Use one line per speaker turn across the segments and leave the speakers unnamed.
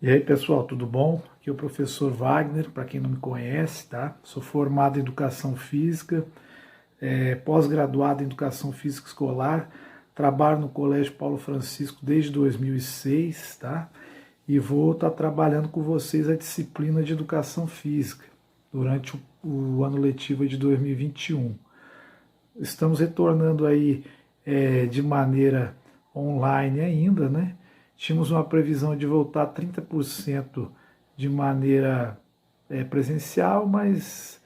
E aí, pessoal, tudo bom? Aqui é o professor Wagner, para quem não me conhece, tá? Sou formado em Educação Física, pós-graduado em Educação Física Escolar, trabalho no Colégio Paulo Francisco desde 2006, tá? E vou estar trabalhando com vocês a disciplina de Educação Física durante o ano letivo de 2021. Estamos retornando aí de maneira online ainda, né? Tínhamos uma previsão de voltar 30% de maneira presencial, mas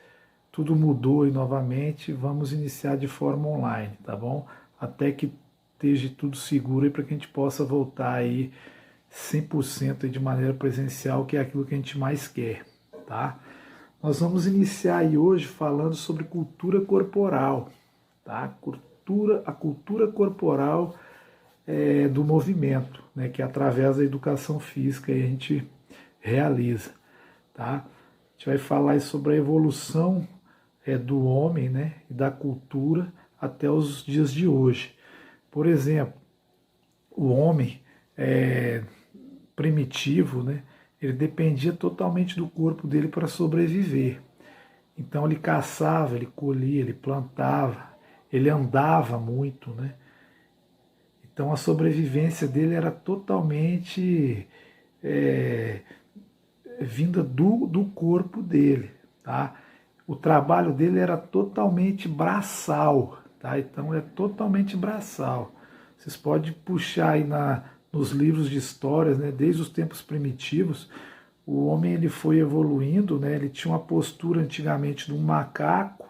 tudo mudou e novamente vamos iniciar de forma online, tá bom? Até que esteja tudo seguro para que a gente possa voltar aí 100% de maneira presencial, que é aquilo que a gente mais quer, tá? Nós vamos iniciar aí hoje falando sobre cultura corporal, tá? A cultura corporal do movimento, né? Que através da educação física a gente realiza, tá? A gente vai falar sobre a evolução do homem, né? E da cultura até os dias de hoje. Por exemplo, o homem primitivo, né? Ele dependia totalmente do corpo dele para sobreviver. Então ele caçava, ele colhia, ele plantava, ele andava muito, né? Então a sobrevivência dele era totalmente vinda do corpo dele, tá? O trabalho dele era totalmente braçal, tá? Então é totalmente braçal. Vocês podem puxar aí nos livros de histórias, né? Desde os tempos primitivos, o homem ele foi evoluindo, né? Ele tinha uma postura antigamente de um macaco,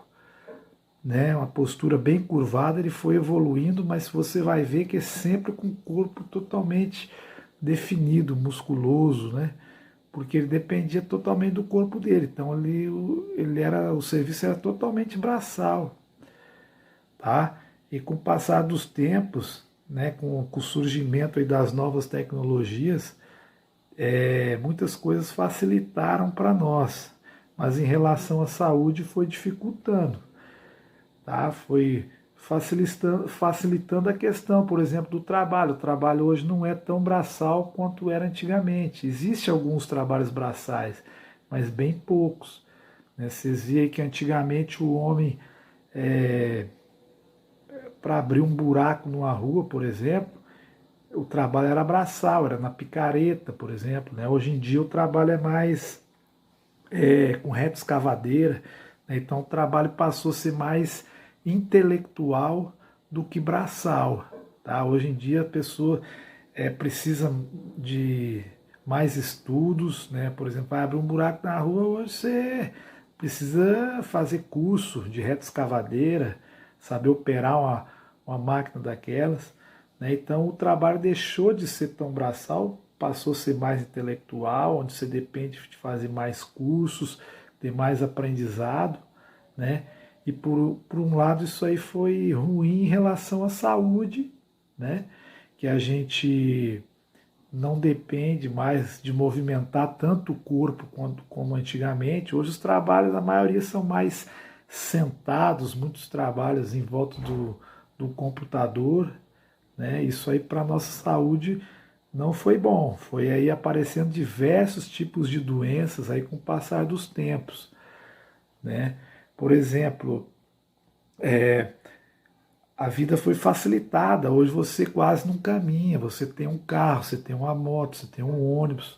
né? Uma postura bem curvada, ele foi evoluindo, mas você vai ver que é sempre com o corpo totalmente definido, musculoso, né? Porque ele dependia totalmente do corpo dele. Então o serviço era totalmente braçal, tá? E com o passar dos tempos, né, com o surgimento aí das novas tecnologias, muitas coisas facilitaram para nós, mas em relação à saúde foi dificultando, tá? Foi facilitando a questão, por exemplo, do trabalho. O trabalho hoje não é tão braçal quanto era antigamente. Existem alguns trabalhos braçais, mas bem poucos, né? Vocês viam que antigamente o homem, para abrir um buraco numa rua, por exemplo, o trabalho era braçal, era na picareta, por exemplo, né? Hoje em dia o trabalho é mais com reta escavadeira, né? Então o trabalho passou a ser mais intelectual do que braçal, tá? Hoje em dia a pessoa precisa de mais estudos, né? Por exemplo, vai abrir um buraco na rua, hoje você precisa fazer curso de reta escavadeira, saber operar uma máquina daquelas, né? Então o trabalho deixou de ser tão braçal, passou a ser mais intelectual, onde você depende de fazer mais cursos, ter mais aprendizado, né? E por um lado isso aí foi ruim em relação à saúde, né? Que a gente não depende mais de movimentar tanto o corpo quanto como antigamente. Hoje os trabalhos, a maioria são mais sentados, muitos trabalhos em volta do computador, né? Isso aí para a nossa saúde não foi bom. Foi aí aparecendo diversos tipos de doenças aí com o passar dos tempos, né? Por exemplo, a vida foi facilitada. Hoje você quase não caminha. Você tem um carro, você tem uma moto, você tem um ônibus.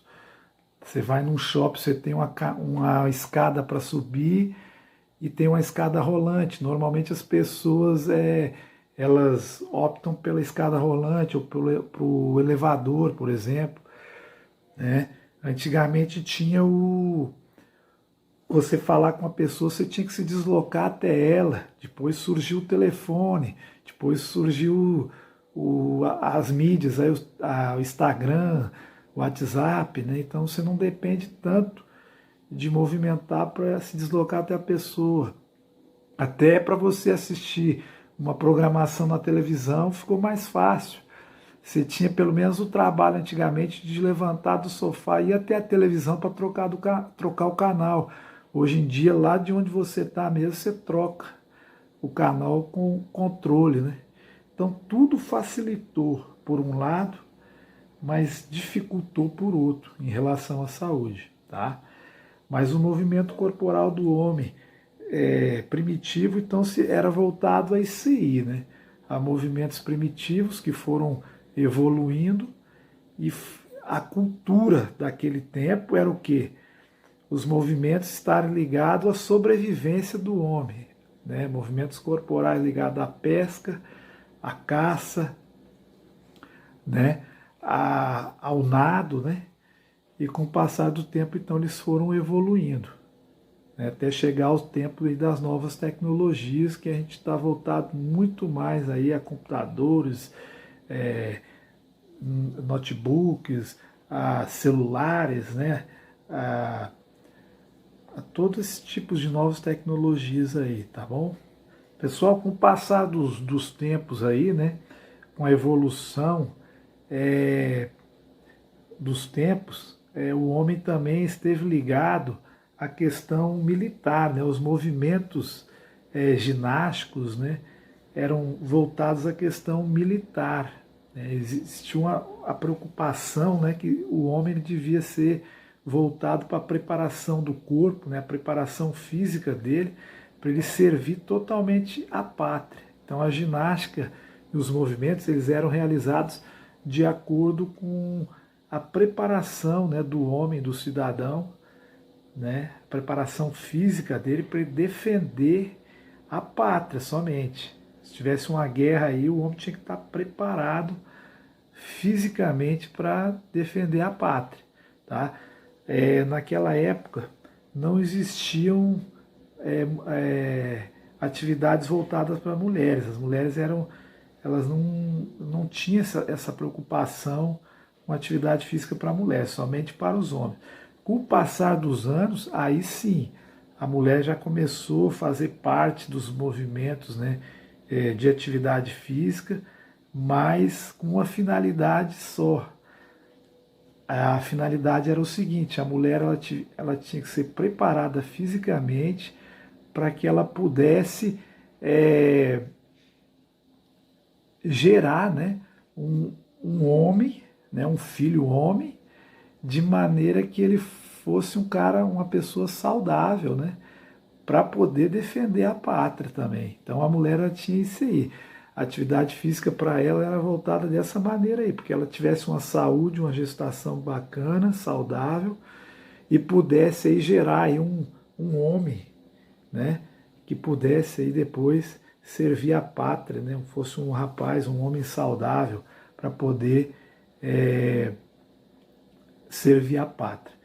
Você vai num shopping, você tem uma escada para subir e tem uma escada rolante. Normalmente as pessoas elas optam pela escada rolante ou pelo elevador, por exemplo, né? Antigamente tinha você falar com uma pessoa, você tinha que se deslocar até ela. Depois surgiu o telefone, depois surgiu as mídias, aí o Instagram, o WhatsApp, né? Então você não depende tanto de movimentar para se deslocar até a pessoa. Até para você assistir uma programação na televisão ficou mais fácil. Você tinha pelo menos o trabalho antigamente de levantar do sofá e ir até a televisão para trocar o canal. Hoje em dia, lá de onde você está mesmo, você troca o canal com controle, né? Então tudo facilitou por um lado, mas dificultou por outro em relação à saúde, tá? Mas o movimento corporal do homem primitivo, então, era voltado a isso aí, né? A movimentos primitivos que foram evoluindo e a cultura daquele tempo era o quê? Os movimentos estarem ligados à sobrevivência do homem, né? Movimentos corporais ligados à pesca, à caça, né? Ao nado, né? E com o passar do tempo, então, eles foram evoluindo, né? Até chegar ao tempo aí das novas tecnologias, que a gente está voltado muito mais aí a computadores, notebooks, a celulares, né? A todos esses tipos de novas tecnologias aí, tá bom? Pessoal, com o passar dos tempos aí, né? Com a evolução dos tempos, o homem também esteve ligado à questão militar, né? Os movimentos ginásticos, né? Eram voltados à questão militar, né? Existia a preocupação, né? Que o homem devia ser voltado para a preparação do corpo, né? A preparação física dele, para ele servir totalmente à pátria. Então a ginástica e os movimentos eles eram realizados de acordo com a preparação, né, do homem, do cidadão, né, a preparação física dele para ele defender a pátria somente. Se tivesse uma guerra aí, o homem tinha que estar preparado fisicamente para defender a pátria. Tá? Naquela época não existiam atividades voltadas para mulheres. As mulheres elas não tinham essa preocupação com atividade física para a mulher, somente para os homens. Com o passar dos anos, aí sim, a mulher já começou a fazer parte dos movimentos, né, de atividade física, mas com uma finalidade só. A finalidade era o seguinte: a mulher ela tinha que ser preparada fisicamente para que ela pudesse gerar, né, um homem, né, um filho homem, de maneira que ele fosse um cara, uma pessoa saudável, né, para poder defender a pátria também. Então a mulher ela tinha isso aí. A atividade física para ela era voltada dessa maneira aí, porque ela tivesse uma saúde, uma gestação bacana, saudável, e pudesse aí gerar aí um homem, né, que pudesse aí depois servir a pátria, né, fosse um rapaz, um homem saudável para poder servir a pátria.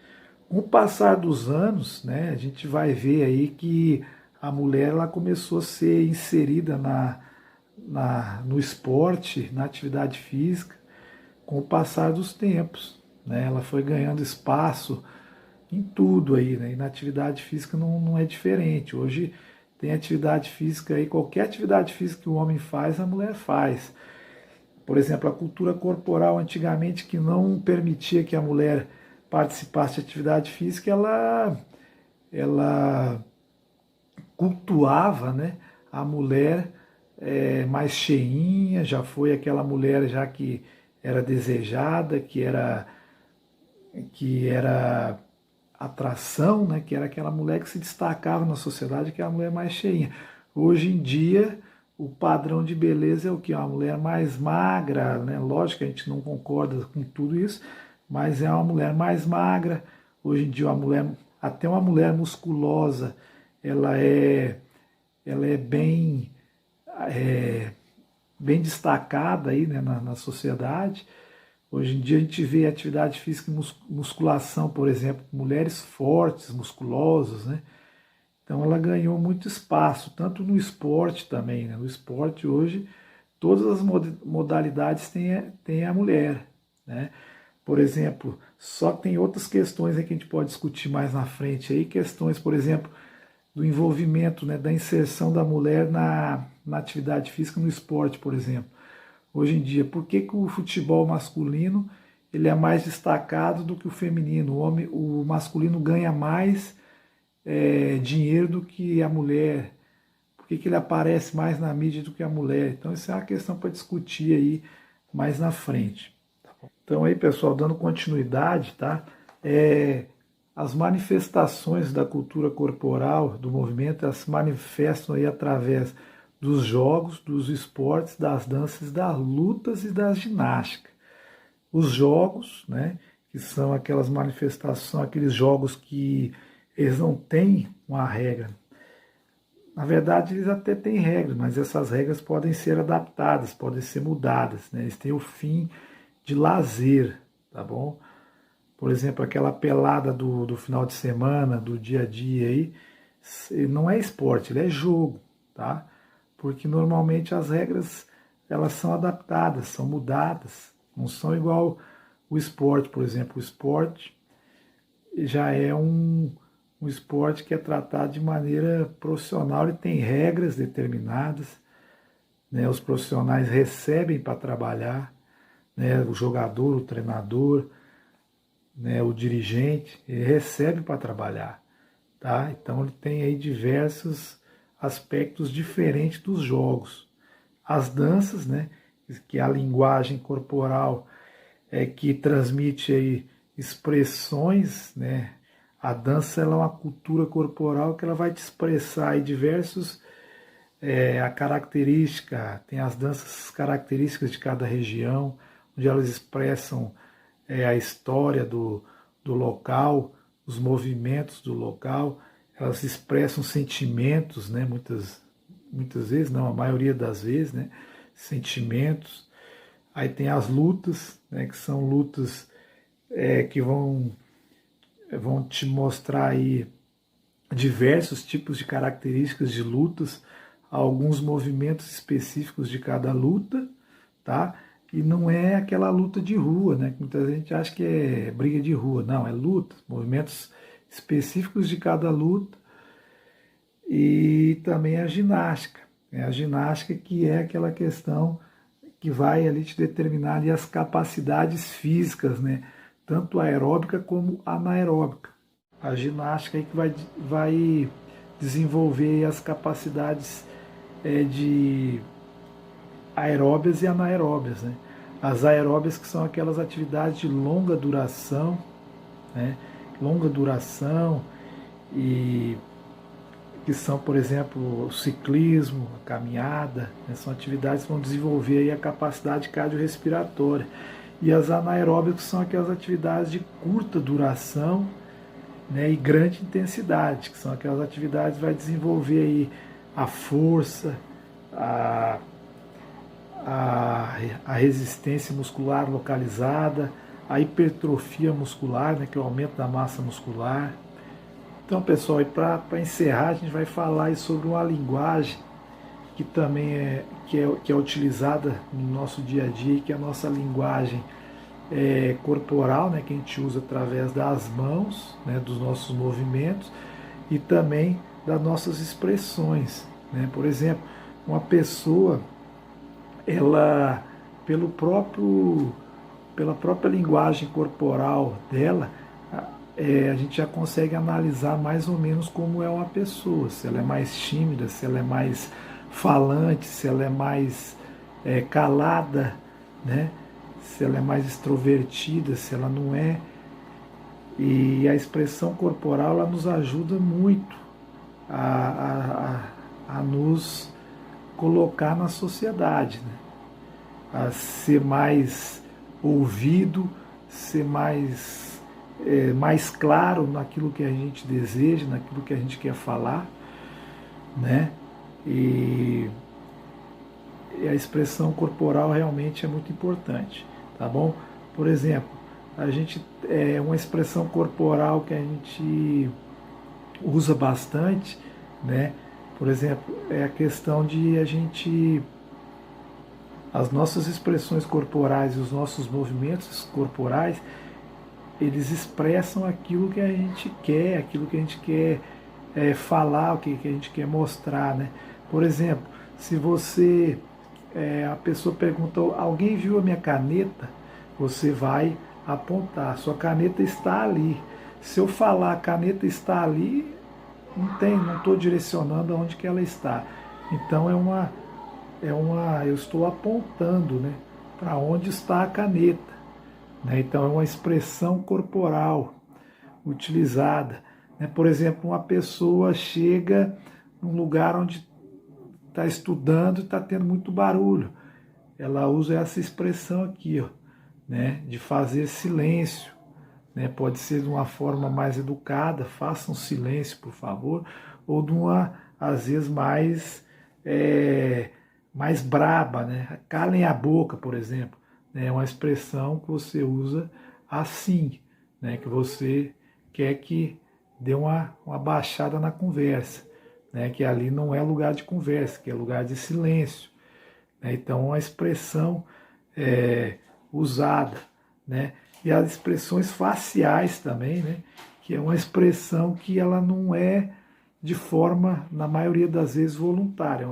Com o passar dos anos, né, a gente vai ver aí que a mulher ela começou a ser inserida no esporte, na atividade física, com o passar dos tempos, né, ela foi ganhando espaço em tudo aí, né, e na atividade física não é diferente. Hoje tem atividade física aí, qualquer atividade física que o homem faz, a mulher faz. Por exemplo, a cultura corporal antigamente que não permitia que a mulher participasse de atividade física, ela cultuava, né, a mulher mais cheinha, já foi aquela mulher já que era desejada, que era atração, né, que era aquela mulher que se destacava na sociedade, que é a mulher mais cheinha. Hoje em dia, o padrão de beleza é o que? Uma mulher mais magra, né? Lógico que a gente não concorda com tudo isso, mas é uma mulher mais magra. Hoje em dia, até uma mulher musculosa, ela é bem destacada aí, né, na sociedade. Hoje em dia a gente vê atividade física e musculação, por exemplo, mulheres fortes, musculosas, né? Então ela ganhou muito espaço, tanto no esporte também, né? No esporte hoje, todas as modalidades têm a mulher, né? Por exemplo, só que tem outras questões aí que a gente pode discutir mais na frente aí, questões, por exemplo, do envolvimento, né, da inserção da mulher na atividade física, no esporte, por exemplo. Hoje em dia, por que o futebol masculino ele é mais destacado do que o feminino? O masculino ganha mais dinheiro do que a mulher? Por que ele aparece mais na mídia do que a mulher? Então, isso é uma questão para discutir aí mais na frente. Tá bom? Então aí, pessoal, dando continuidade, tá? As manifestações da cultura corporal, do movimento, elas se manifestam aí através dos jogos, dos esportes, das danças, das lutas e da ginástica. Os jogos, né, que são aquelas manifestações, aqueles jogos que eles não têm uma regra. Na verdade, eles até têm regras, mas essas regras podem ser adaptadas, podem ser mudadas, né? Eles têm o fim de lazer, tá bom? Por exemplo, aquela pelada do final de semana, do dia a dia aí, não é esporte, ele é jogo, tá? Porque normalmente as regras elas são adaptadas, são mudadas, não são igual o esporte, por exemplo. O esporte já é um esporte que é tratado de maneira profissional e tem regras determinadas, né? Os profissionais recebem para trabalhar, né? O jogador, o treinador, né? O dirigente, ele recebe para trabalhar, tá? Então ele tem aí diversos aspectos diferentes dos jogos. As danças, né? Que é a linguagem corporal que transmite aí expressões, né? A dança ela é uma cultura corporal que ela vai te expressar aí diversos a característica, tem as danças características de cada região, onde elas expressam a história do local, os movimentos do local, elas expressam sentimentos, né? Muitas vezes, não, a maioria das vezes, né? Sentimentos. Aí tem as lutas, né? Que são lutas que vão te mostrar aí diversos tipos de características de lutas, alguns movimentos específicos de cada luta, tá? E não é aquela luta de rua, né? Que muita gente acha que é briga de rua. Não, é luta, movimentos específicos de cada luta. E também a ginástica. A ginástica que é aquela questão que vai ali te determinar ali as capacidades físicas, né? Tanto aeróbica como anaeróbica. A ginástica aí que vai desenvolver as capacidades de aeróbias e anaeróbias, né? As aeróbias que são aquelas atividades de longa duração, né? Longa duração e que são, por exemplo, o ciclismo, a caminhada, né? São atividades que vão desenvolver aí a capacidade cardiorrespiratória. E as anaeróbicas são aquelas atividades de curta duração, né, e grande intensidade, que são aquelas atividades que vai desenvolver aí a força, a resistência muscular localizada, a hipertrofia muscular, né, que é o aumento da massa muscular. Então, pessoal, para encerrar, a gente vai falar sobre uma linguagem que também que é utilizada no nosso dia a dia, que é a nossa linguagem corporal, né, que a gente usa através das mãos, né, dos nossos movimentos e também das nossas expressões, né? Por exemplo, uma pessoa, ela, pela própria linguagem corporal dela, a gente já consegue analisar mais ou menos como é uma pessoa, se ela é mais tímida, se ela é mais falante, se ela é mais calada, né? Se ela é mais extrovertida, se ela não é. E a expressão corporal ela nos ajuda muito a nos colocar na sociedade, né? A ser mais ouvido, ser mais claro naquilo que a gente deseja, naquilo que a gente quer falar, né? E a expressão corporal realmente é muito importante, tá bom? Por exemplo, a gente uma expressão corporal que a gente usa bastante, né? Por exemplo, é a questão de as nossas expressões corporais e os nossos movimentos corporais, eles expressam aquilo que a gente quer, aquilo que a gente quer falar, o que a gente quer mostrar, né? Por exemplo, se você a pessoa pergunta, alguém viu a minha caneta? Você vai apontar, sua caneta está ali. Se eu falar a caneta está ali, não estou direcionando aonde que ela está. Então eu estou apontando, né, para onde está a caneta. né? Então é uma expressão corporal utilizada, né? Por exemplo, uma pessoa chega num lugar onde está estudando e está tendo muito barulho. Ela usa essa expressão aqui, ó, né? De fazer silêncio. Né? Pode ser de uma forma mais educada, faça um silêncio, por favor, ou de uma, às vezes, mais braba, né? Calem a boca, por exemplo. Né? É uma expressão que você usa assim, né? Que você quer que dê uma baixada na conversa, né? Que ali não é lugar de conversa, que é lugar de silêncio. Né? Então, uma expressão usada, né? E as expressões faciais também, né? Que é uma expressão que ela não é de forma, na maioria das vezes, voluntária,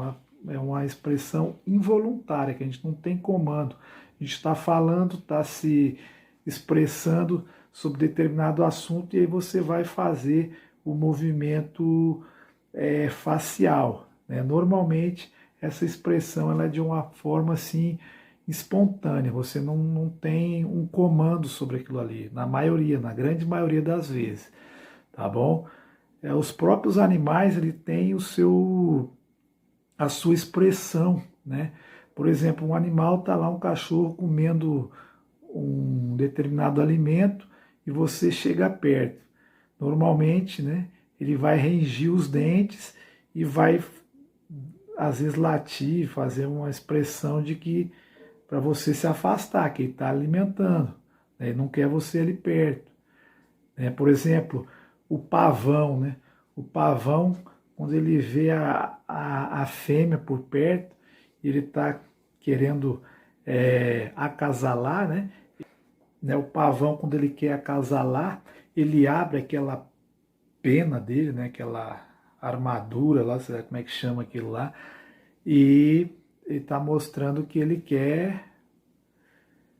é uma expressão involuntária, que a gente não tem comando. A gente está falando, está se expressando sobre determinado assunto e aí você vai fazer o movimento facial. Né? Normalmente, essa expressão ela é de uma forma assim espontânea, você não tem um comando sobre aquilo ali, na grande maioria das vezes, tá bom? Os próprios animais ele têm a sua expressão, né? Por exemplo, um animal está lá, um cachorro comendo um determinado alimento e você chega perto. Normalmente, né, ele vai rangir os dentes e vai, às vezes, latir, fazer uma expressão de que para você se afastar, que ele está alimentando, né, ele não quer você ali perto. Né? Por exemplo, o pavão, né? O pavão, quando ele vê a fêmea por perto, ele está querendo acasalar, né? O pavão, quando ele quer acasalar, ele abre aquela pena dele, né? Aquela armadura lá, sei lá como é que chama aquilo lá, e ele está mostrando que ele quer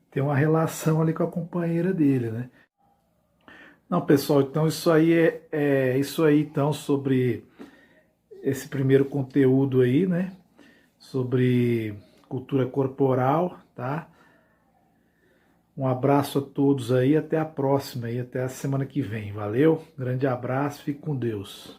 ter uma relação ali com a companheira dele, né? Não, pessoal, então isso aí é isso aí então sobre esse primeiro conteúdo aí, né? Sobre cultura corporal, tá? Um abraço a todos aí, até a próxima e até a semana que vem. Valeu? Grande abraço, fique com Deus.